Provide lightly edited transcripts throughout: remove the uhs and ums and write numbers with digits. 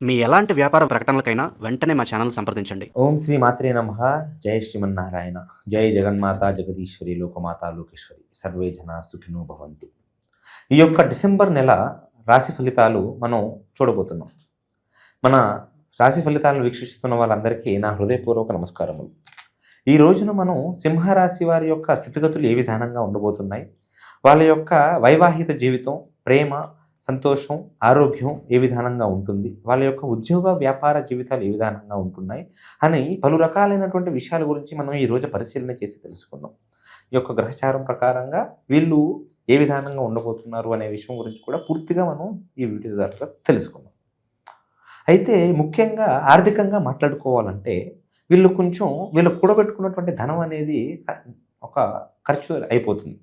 మీ ఎలాంటి వ్యాపార ప్రకటనలకైనా వెంటనే మా ఛానల్ సంప్రదించండి. ఓం శ్రీ మాత్రే నమః. జై శ్రీమన్నారాయణ. జై జగన్మాత జగదీశ్వరి లోకమాత లోకేశ్వరి సర్వే జన సుఖినో భవంతు. ఈ యొక్క డిసెంబర్ నెల రాశి ఫలితాలు మనం చూడబోతున్నాం. మన రాశి ఫలితాలను వీక్షిస్తున్న వాళ్ళందరికీ నా హృదయపూర్వక నమస్కారములు. ఈ రోజున మనం సింహరాశి వారి యొక్క స్థితిగతులు ఏ విధానంగా ఉండబోతున్నాయి, వాళ్ళ యొక్క వైవాహిక జీవితం, ప్రేమ, సంతోషం, ఆరోగ్యం ఏ విధానంగా ఉంటుంది, వాళ్ళ యొక్క ఉద్యోగ వ్యాపార జీవితాలు ఏ విధానంగా ఉంటున్నాయి అని పలు రకాలైనటువంటి విషయాల గురించి మనం ఈరోజు పరిశీలన చేసి తెలుసుకుందాం. ఈ యొక్క గ్రహచారం ప్రకారంగా వీళ్ళు ఏ విధానంగా ఉండబోతున్నారు అనే విషయం గురించి కూడా పూర్తిగా మనం ఈ వీడియో ద్వారా తెలుసుకుందాం. అయితే ముఖ్యంగా ఆర్థికంగా మాట్లాడుకోవాలంటే వీళ్ళు కూడబెట్టుకున్నటువంటి ధనం అనేది ఒక ఖర్చు అయిపోతుంది.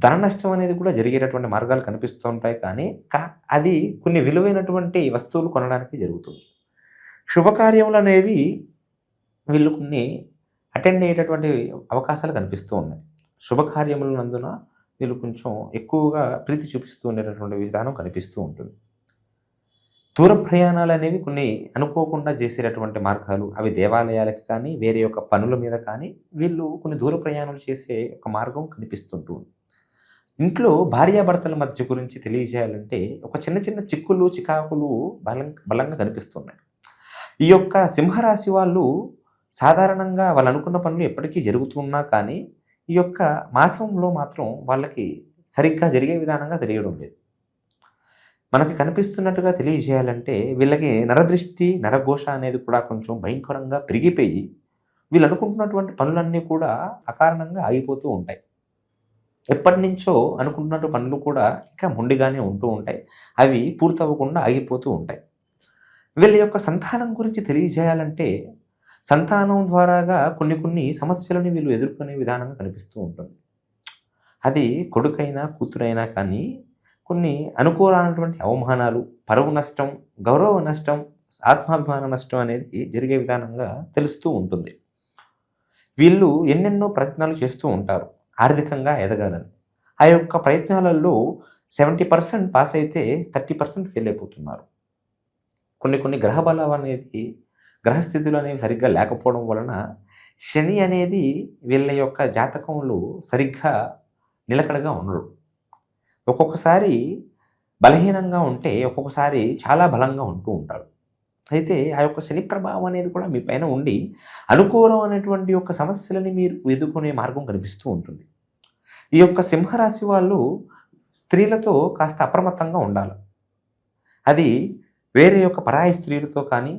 ధన నష్టం అనేది కూడా జరిగేటటువంటి మార్గాలు కనిపిస్తూ ఉంటాయి, కానీ అది కొన్ని విలువైనటువంటి వస్తువులు కొనడానికి జరుగుతుంది. శుభకార్యములు అనేవి వీళ్ళు కొన్ని అటెండ్ అయ్యేటటువంటి అవకాశాలు కనిపిస్తూ ఉన్నాయి. శుభకార్యముల నందున వీళ్ళు కొంచెం ఎక్కువగా ప్రీతి చూపిస్తూ ఉండేటటువంటి విధానం కనిపిస్తూ ఉంటుంది. దూర ప్రయాణాలు అనేవి కొన్ని అనుకోకుండా చేసేటటువంటి మార్గాలు, అవి దేవాలయాలకి కానీ వేరే యొక్క పనుల మీద కానీ వీళ్ళు కొన్ని దూర ప్రయాణాలు చేసే ఒక మార్గం కనిపిస్తుంటుంది. ఇంట్లో భార్యాభర్తల మధ్య గురించి తెలియజేయాలంటే ఒక చిన్న చిన్న చిక్కులు చికాకులు బలంగా కనిపిస్తున్నాయి. ఈ యొక్క సింహరాశి వాళ్ళు సాధారణంగా వాళ్ళు అనుకున్న పనులు ఎప్పటికీ జరుగుతున్నా కానీ ఈ యొక్క మాసంలో మాత్రం వాళ్ళకి సరిగ్గా జరిగే విధానంగా తెలియడం లేదు. మనకి కనిపిస్తున్నట్టుగా తెలియజేయాలంటే వీళ్ళకి నరదృష్టి, నరఘోష అనేది కూడా కొంచెం భయంకరంగా పెరిగిపోయి వీళ్ళు అనుకుంటున్నటువంటి పనులన్నీ కూడా అకారణంగా ఆగిపోతూ ఉంటాయి. ఎప్పటి నుంచో అనుకుంటున్నట్టు పనులు కూడా ఇంకా మొండిగానే ఉంటూ ఉంటాయి, అవి పూర్తవ్వకుండా ఆగిపోతూ ఉంటాయి. వీళ్ళ యొక్క సంతానం గురించి తెలియజేయాలంటే సంతానం ద్వారాగా కొన్ని సమస్యలను వీళ్ళు ఎదుర్కొనే విధానంగా కనిపిస్తూ ఉంటుంది. అది కొడుకైనా కూతురైనా కానీ కొన్ని అనుకూలమైనటువంటి అవమానాలు, పరువు నష్టం, గౌరవ నష్టం, ఆత్మాభిమాన నష్టం అనేది జరిగే విధానంగా తెలుస్తూ ఉంటుంది. వీళ్ళు ఎన్నెన్నో ప్రయత్నాలు చేస్తూ ఉంటారు ఆర్థికంగా ఎదగాలని. ఆ యొక్క ప్రయత్నాలలో 70% పాస్ అయితే 30% ఫెయిల్ అయిపోతున్నారు. కొన్ని గ్రహబలం అనేది, గ్రహస్థితులు అనేవి సరిగ్గా లేకపోవడం వలన శని అనేది వీళ్ళ యొక్క జాతకంలో సరిగ్గా నిలకడగా ఉండడు. ఒక్కొక్కసారి బలహీనంగా ఉంటే ఒక్కొక్కసారి చాలా బలంగా ఉంటూ ఉంటాడు. అయితే ఆ యొక్క శని ప్రభావం అనేది కూడా మీ పైన ఉండి అనుకూలం అనేటువంటి యొక్క సమస్యలని మీరు ఎదుర్కొనే మార్గం కనిపిస్తూ ఉంటుంది. ఈ యొక్క సింహరాశి వాళ్ళు స్త్రీలతో కాస్త అప్రమత్తంగా ఉండాలి. అది వేరే యొక్క పరాయి స్త్రీలతో కానీ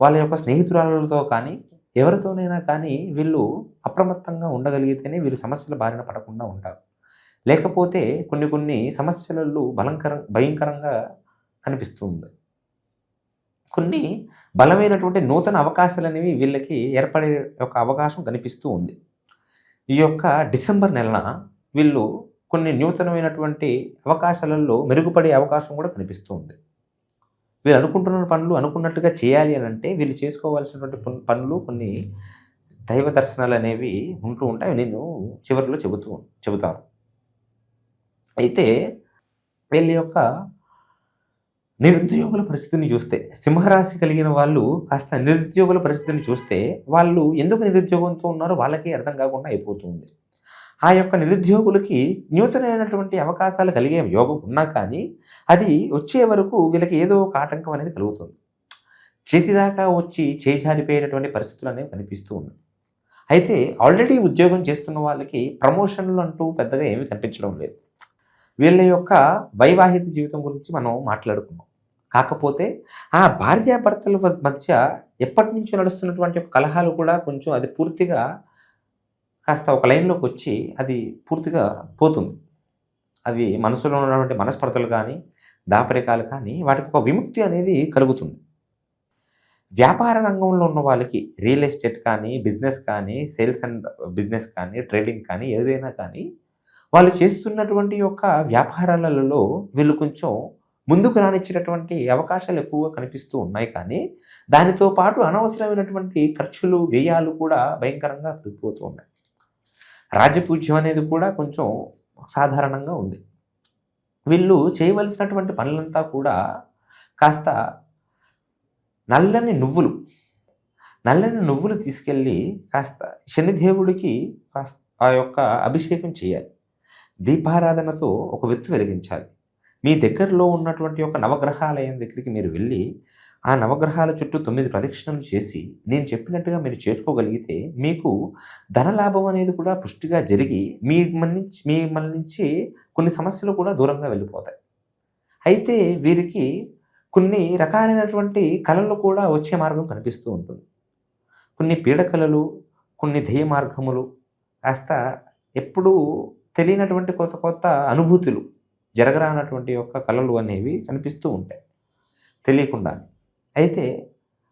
వాళ్ళ యొక్క స్నేహితురాలతో కానీ ఎవరితోనైనా కానీ వీళ్ళు అప్రమత్తంగా ఉండగలిగితేనే వీళ్ళు సమస్యల బారిన పడకుండా ఉంటారు. లేకపోతే కొన్ని సమస్యలలో భయంకరంగా కనిపిస్తుంది. కొన్ని బలమైనటువంటి నూతన అవకాశాలు అనేవి వీళ్ళకి ఏర్పడే ఒక అవకాశం కనిపిస్తూ ఉంది. ఈ యొక్క డిసెంబర్ నెలన వీళ్ళు కొన్ని నూతనమైనటువంటి అవకాశాలలో మెరుగుపడే అవకాశం కూడా కనిపిస్తూ ఉంది. వీళ్ళు అనుకుంటున్న పనులు అనుకున్నట్టుగా చేయాలి అని అంటే వీళ్ళు చేసుకోవాల్సినటువంటి పనులు కొన్ని దైవ దర్శనాలు అనేవి ఉంటూ ఉంటాయి. నేను చివరిలో చెబుతాను. అయితే వీళ్ళ యొక్క నిరుద్యోగుల పరిస్థితిని చూస్తే, సింహరాశి కలిగిన వాళ్ళు కాస్త నిరుద్యోగుల పరిస్థితిని చూస్తే వాళ్ళు ఎందుకు నిరుద్యోగంతో ఉన్నారో వాళ్ళకే అర్థం కాకుండా అయిపోతుంది. ఆ యొక్క నిరుద్యోగులకి నూతనమైనటువంటి అవకాశాలు కలిగే యోగం ఉన్నా కానీ అది వచ్చే వరకు వీళ్ళకి ఏదో ఒక ఆటంకం అనేది కలుగుతుంది. చేతిదాకా వచ్చి చేజారిపోయేటటువంటి పరిస్థితులు అనేవి కనిపిస్తూ ఉన్నాయి. అయితే ఆల్రెడీ ఉద్యోగం చేస్తున్న వాళ్ళకి ప్రమోషన్లు అంటూ పెద్దగా ఏమీ కనిపించడం లేదు. వీళ్ళ యొక్క వైవాహిక జీవితం గురించి మనం మాట్లాడుకున్నాం. కాకపోతే ఆ భార్యాభర్తల మధ్య ఎప్పటి నుంచో నడుస్తున్నటువంటి కలహాలు కూడా కొంచెం అది పూర్తిగా కాస్త ఒక లైన్లోకి వచ్చి అది పూర్తిగా పోతుంది. అవి మనసులో ఉన్నటువంటి మనస్పర్ధలు కానీ దాపరికాలు కానీ వాటికి ఒక విముక్తి అనేది కలుగుతుంది. వ్యాపార రంగంలో ఉన్న వాళ్ళకి రియల్ ఎస్టేట్ కానీ, బిజినెస్ కానీ, సేల్స్ అండ్ బిజినెస్ కానీ, ట్రేడింగ్ కానీ ఏదైనా కానీ వాళ్ళు చేస్తున్నటువంటి యొక్క వ్యాపారాలలో వీళ్ళు కొంచెం ముందుకు రానిచ్చేటటువంటి అవకాశాలు ఎక్కువగా కనిపిస్తూ ఉన్నాయి. కానీ దానితో పాటు అనవసరమైనటువంటి ఖర్చులు, వ్యయాలు కూడా భయంకరంగా పెరిగిపోతూ ఉన్నాయి. రాజపూజ్యం అనేది కూడా కొంచెం సాధారణంగా ఉంది. వీళ్ళు చేయవలసినటువంటి పనులంతా కూడా కాస్త నల్లని నువ్వులు నల్లని నువ్వులు తీసుకెళ్ళి కాస్త శనిదేవుడికి కాస్త ఆ యొక్క అభిషేకం చేయాలి. దీపారాధనతో ఒక వెత్తు వెలిగించాలి. మీ దగ్గరలో ఉన్నటువంటి ఒక నవగ్రహాలయం దగ్గరికి మీరు వెళ్ళి ఆ నవగ్రహాల చుట్టూ 9 ప్రదక్షిణలు చేసి నేను చెప్పినట్టుగా మీరు చేసుకోగలిగితే మీకు ధనలాభం అనేది కూడా పుష్టిగా జరిగి మిమ్మల్ని నుంచి కొన్ని సమస్యలు కూడా దూరంగా వెళ్ళిపోతాయి. అయితే వీరికి కొన్ని రకాలైనటువంటి కళలు కూడా వచ్చే మార్గం కనిపిస్తూ ఉంటుంది. కొన్ని పీడకలలు, కొన్ని ధ్యేయ మార్గములు, కాస్త ఎప్పుడూ తెలియనటువంటి కొత్త కొత్త అనుభూతులు, జరగరానటువంటి యొక్క కళలు అనేవి కనిపిస్తూ ఉంటాయి తెలియకుండా. అయితే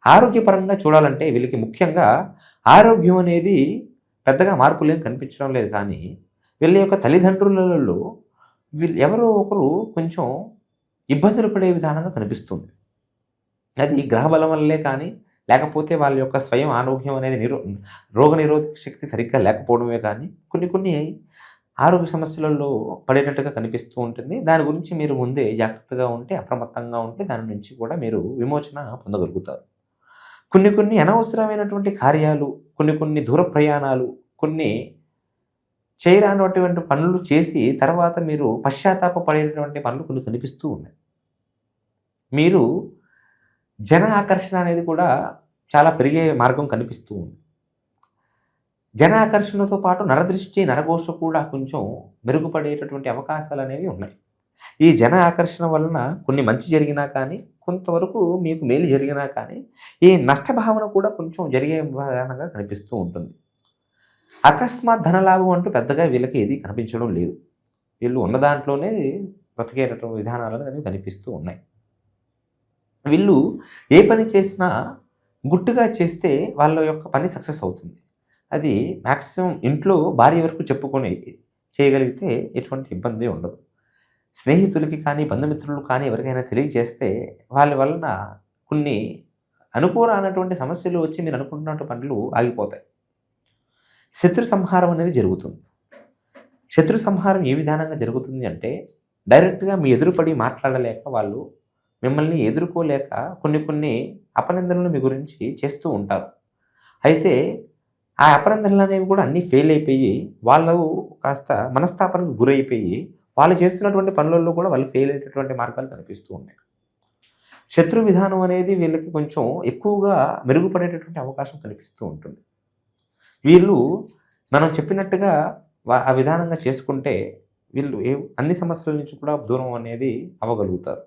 ఆరోగ్యపరంగా చూడాలంటే వీళ్ళకి ముఖ్యంగా ఆరోగ్యం అనేది పెద్దగా మార్పులేం కనిపించడం లేదు. కానీ వీళ్ళ యొక్క తల్లిదండ్రులలో ఎవరో ఒకరు కొంచెం ఇబ్బందులు పడే విధానంగా కనిపిస్తుంది. అది గ్రహబలం వల్లే కానీ, లేకపోతే వాళ్ళ యొక్క స్వయం ఆరోగ్యం అనేది రోగనిరోధక శక్తి సరిగ్గా లేకపోవడమే కానీ కొన్ని ఆరోగ్య సమస్యలలో పడేటట్టుగా కనిపిస్తూ ఉంటుంది. దాని గురించి మీరు ముందే జాగ్రత్తగా ఉంటే, అప్రమత్తంగా ఉంటే దాని నుంచి కూడా మీరు విమోచన పొందగలుగుతారు. కొన్ని అనవసరమైనటువంటి కార్యాలు, కొన్ని దూర ప్రయాణాలు, కొన్ని చేయరానటువంటి పనులు చేసి తర్వాత మీరు పశ్చాత్తాప పడేటటువంటి పనులు కొన్ని కనిపిస్తూ ఉన్నాయి. మీరు జన ఆకర్షణ అనేది కూడా చాలా పెరిగే మార్గం కనిపిస్తూ ఉంది. జన ఆకర్షణతో పాటు నరదృష్టి, నరఘోష కూడా కొంచెం మెరుగుపడేటటువంటి అవకాశాలు అనేవి ఉన్నాయి. ఈ జన ఆకర్షణ వలన కొన్ని మంచి జరిగినా కానీ, కొంతవరకు మీకు మేలు జరిగినా కానీ, ఈ నష్టభావన కూడా కొంచెం జరిగే విధానంగా కనిపిస్తూ ఉంటుంది. అకస్మాత్ ధనలాభం అంటూ పెద్దగా వీళ్ళకి ఏది కనిపించడం లేదు. వీళ్ళు ఉన్న దాంట్లోనే బ్రతికేటటువంటి విధానాలు అనేవి కనిపిస్తూ ఉన్నాయి. వీళ్ళు ఏ పని చేసినా గుట్టుగా చేస్తే వాళ్ళ యొక్క పని సక్సెస్ అవుతుంది. అది మ్యాక్సిమం ఇంట్లో భార్య వరకు చెప్పుకొని చేయగలిగితే ఎటువంటి ఇబ్బంది ఉండదు. స్నేహితులకి కానీ, బంధుమిత్రులు కానీ ఎవరికైనా తెలియజేస్తే వాళ్ళ వలన కొన్ని అనుకూలమైనటువంటి సమస్యలు వచ్చి మీరు అనుకుంటున్నటువంటి పనులు ఆగిపోతాయి. శత్రు సంహారం అనేది జరుగుతుంది. శత్రు సంహారం ఏ విధానంగా జరుగుతుంది అంటే, డైరెక్ట్గా మీ ఎదురుపడి మాట్లాడలేక, వాళ్ళు మిమ్మల్ని ఎదుర్కోలేక కొన్ని అపనిందనలు మీ గురించి చేస్తూ ఉంటారు. అయితే ఆ అపనిందనలు అనేవి కూడా అన్నీ ఫెయిల్ అయిపోయి వాళ్ళు కాస్త మనస్తాపానికి గురైపోయి వాళ్ళు చేస్తున్నటువంటి పనులలో కూడా వాళ్ళు ఫెయిల్ అయ్యేటటువంటి మార్గాలు కనిపిస్తూ ఉన్నాయి. శత్రు విధానం అనేది వీళ్ళకి కొంచెం ఎక్కువగా మెరుగుపడేటటువంటి అవకాశం కనిపిస్తూ ఉంటుంది. వీళ్ళు మనం చెప్పినట్టుగా ఆ విధానంగా చేసుకుంటే వీళ్ళు అన్ని సమస్యల నుంచి కూడా దూరం అనేది అవ్వగలుగుతారు.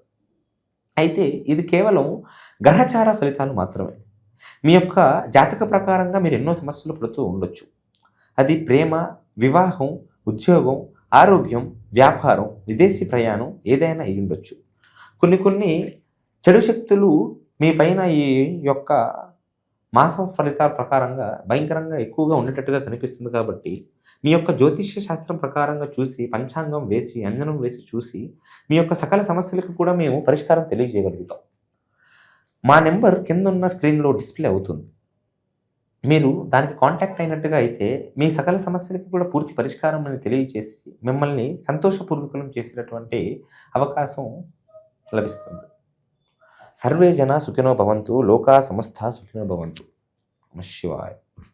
అయితే ఇది కేవలం గ్రహచార ఫలితాలు మాత్రమే. మీ యొక్క జాతక ప్రకారంగా మీరు ఎన్నో సమస్యలు పడుతూ ఉండొచ్చు. అది ప్రేమ, వివాహం, ఉద్యోగం, ఆరోగ్యం, వ్యాపారం, విదేశీ ప్రయాణం ఏదైనా అయి ఉండొచ్చు. కొన్ని చెడు శక్తులు మీ పైన ఈ యొక్క మాసం ఫలితాల ప్రకారంగా భయంకరంగా ఎక్కువగా ఉండేటట్టుగా కనిపిస్తుంది. కాబట్టి మీ యొక్క జ్యోతిష్య శాస్త్రం ప్రకారంగా చూసి, పంచాంగం వేసి, అంజనం వేసి చూసి మీ యొక్క సకల సమస్యలకు కూడా మేము పరిష్కారం తెలియజేయగలుగుతాం. మా నెంబర్ కింద ఉన్న స్క్రీన్లో డిస్ప్లే అవుతుంది. మీరు దానికి కాంటాక్ట్ అయినట్టుగా అయితే మీ సకల సమస్యలకి కూడా పూర్తి పరిష్కారం అని తెలియజేసి మిమ్మల్ని సంతోషపూర్వకం చేసేటటువంటి అవకాశం లభిస్తుంది. సర్వే జన సుఖినో భవంతు, లోకా సమస్త సుఖినో భవంతు. నమః శివాయ.